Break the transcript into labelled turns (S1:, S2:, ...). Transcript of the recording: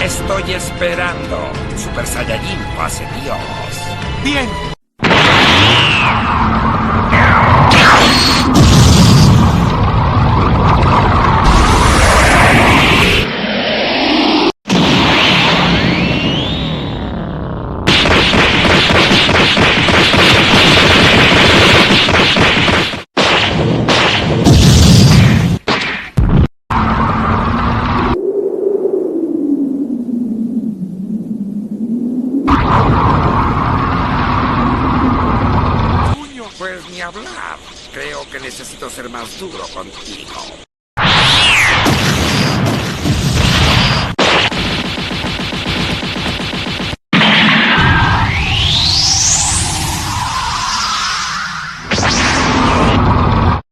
S1: Estoy esperando. Super Saiyajin fase Dios.
S2: Bien.
S1: Pues ni hablar. Creo que necesito ser más duro contigo.